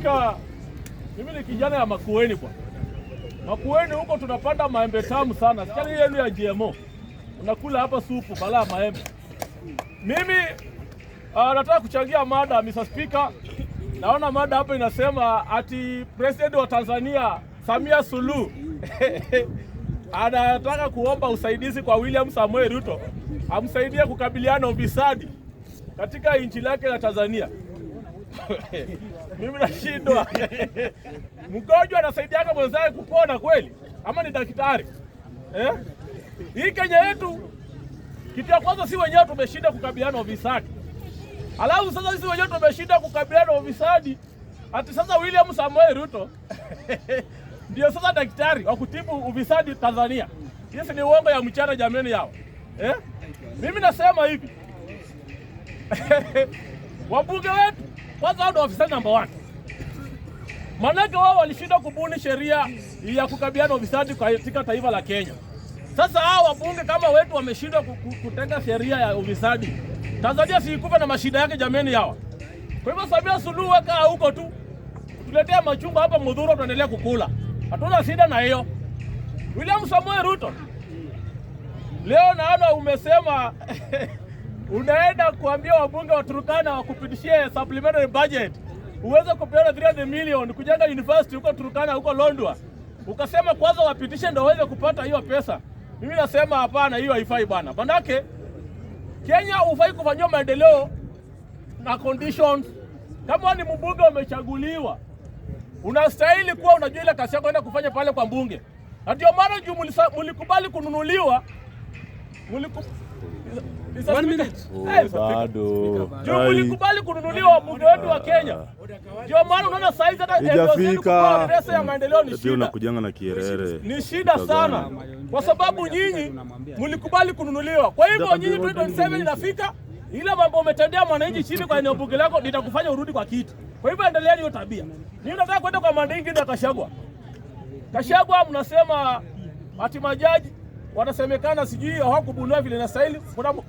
Speaker, mimi ni kijana ya Makueni bwana. Makueni huko tunapanda maembe tamu sana. Sikali yenu ya GMO. Unakula hapa supu balaa maembe. Mimi nataka kuchangia mada Mr. Speaker. Naona mada hapa inasema ati President wa Tanzania Samia Suluhu anataka kuomba usaidizi kwa William Samoei Ruto amsaidie kukabiliana ufisadi katika nchi lake la Tanzania. Mimi nashindwa. Mgonjwa anasaidiaga mwenzake kupona kweli? Ama ni daktari? Hii Kenya yetu, kitu ya kwanza si wenyewe tumeshinda kukabiliana ufisadi. Alafu sasa sisi wenyewe tumeshinda kukabiliana ufisadi. Ati sasa William Samoei Ruto ndio sasa daktari wa kutibu ufisadi Tanzania. Hizi ni uongo ya mchana jameni yao. Mimi nasema hivi. Wabunge wetu kwanza hao ndio ofisa number 1. Manake wao walishinda kubuni sheria ya kukabiliana ufisadi katika taifa la Kenya. Sasa hao wabunge kama wetu wameshindwa kutenga sheria ya ufisadi, Tanzania si ikufa na mashida yake jameni yao. Kwa hivyo Samia Suluhu weka huko tu. Tuletea machungwa hapa Mudhuru tuendelee kukula. Hatuna shida na hiyo. William Samoei Ruto, leo naona umesema unaenda kuambia wabunge wa Turkana wakupitishie supplementary budget uweze kupeana 300 million kujenga university huko Turkana huko Londwa. Ukasema kwanza wapitishe ndio waweze kupata hiyo pesa. Mimi nasema hapana, hiyo haifai bwana. Bandake Kenya ufai kufanywa maendeleo na conditions. Kama ni mbunge umechaguliwa, unastahili kuwa unajua ile kazi yako kwenda kufanya pale kwa mbunge. Na ndio maana mlikubali kununuliwa. Mlikubali kununuliwa mbunge wetu wa Kenya. Ndio maana unaona saizi hata pesa ya maendeleo ni shida. Unakujanga na kierere. Ni shida sana. Kwa sababu nyinyi mlikubali kununuliwa. Kwa hivyo nyinyi 2027 inafika, ile mambo umetendea mwananchi chini kwa eneo bunge lako litakufanya urudi kwa kiti. Kwa hivyo endeleeni hiyo tabia. Mimi nataka kwenda kwa mandingi na Gachagua. Gachagua mnasema ati majaji wanasemekana sijui hawakubunua vile na stahili.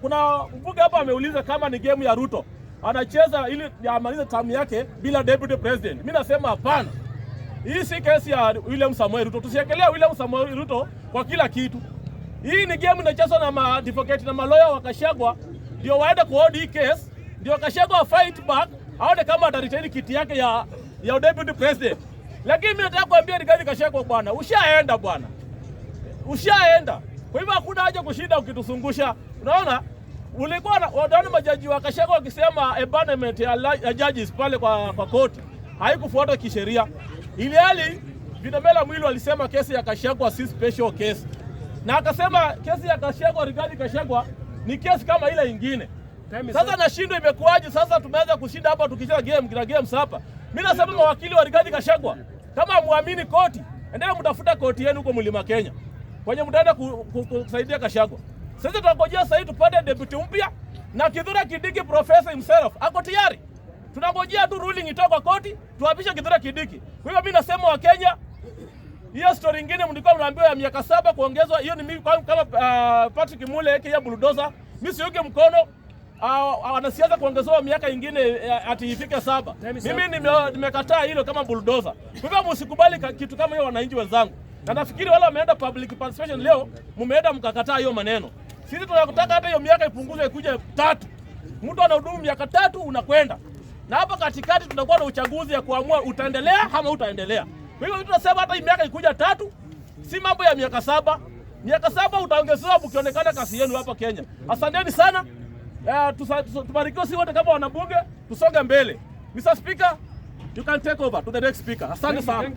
Kuna mbunge hapa ameuliza kama ni game ya Ruto anacheza ili amalize term yake bila deputy president. Mimi nasema hapana. Hii si kesi ya William Samoei Ruto. Tusiekelea William Samoei Ruto kwa kila kitu. Hii ni game inachezwa na advocate na lawyer wa Gachagua ndio waende kuhold hii case, ndio Gachagua fight back aone kama ataretain kiti yake ya deputy president. Lakini mimi nataka kuambia Rigathi Gachagua bwana, ushaenda bwana. Ushaenda. Kwa hivyo hakuna haja kushinda ukitusungusha. Unaona? Ulikuwa wanaona majaji wa Gachagua wakisema abandonment ya judges pale kwa koti haikufuata kisheria. Ile hali Vinamela Mwili walisema kesi ya Gachagua si special case. Na akasema kesi ya Gachagua, Rigathi Gachagua ni kesi kama ile nyingine. Sasa nashindwa imekuaje sasa tumeanza kushinda hapa tukicheza games hapa. Mimi nasema mawakili wa Rigathi Gachagua, kama muamini koti, endelea mtafuta koti yenu huko Mlima Kenya. Kwenye mtaenda kusaidia Gachagua. Sasa tunangojea sasa tupate deputy mpya na Kithure Kindiki professor himself ako tayari. Tunangojea tu ruling itoke kwa koti, tuapishe Kithure Kindiki. Kwa hivyo mimi nasema wa Kenya, hiyo story nyingine mlikuwa mnaambiwa ya miaka 7 kuongezwa, hiyo ni mimi kama Patrick Mule yake Bulldozer. Mimi siuke mkono wanasiasa kuongezewa miaka ingine ati ifike 7. Mimi nimekataa hilo kama Bulldozer. Kwa hivyo msikubali kitu kama hiyo wananchi wenzangu. Na nafikiri wale wameenda public participation leo, mumeenda mkakataa hiyo maneno. Sisi tunataka hata hiyo miaka ipunguzwe ikuje 3. Mtu anahudumu miaka 3 unakwenda. Na hapa katikati tunakuwa na uchaguzi ya kuamua utaendelea ama utaendelea. Kwa hivyo tunasema hata hii miaka ikuja 3, si mambo ya miaka 7. Miaka 7 utaongezewa mkionekana kasi yenu hapa Kenya. Asanteni sana. Tubarikiwe si wote kama wanabunge, tusonge mbele. Mr. Speaker, you can take over to the next speaker. Asante sana.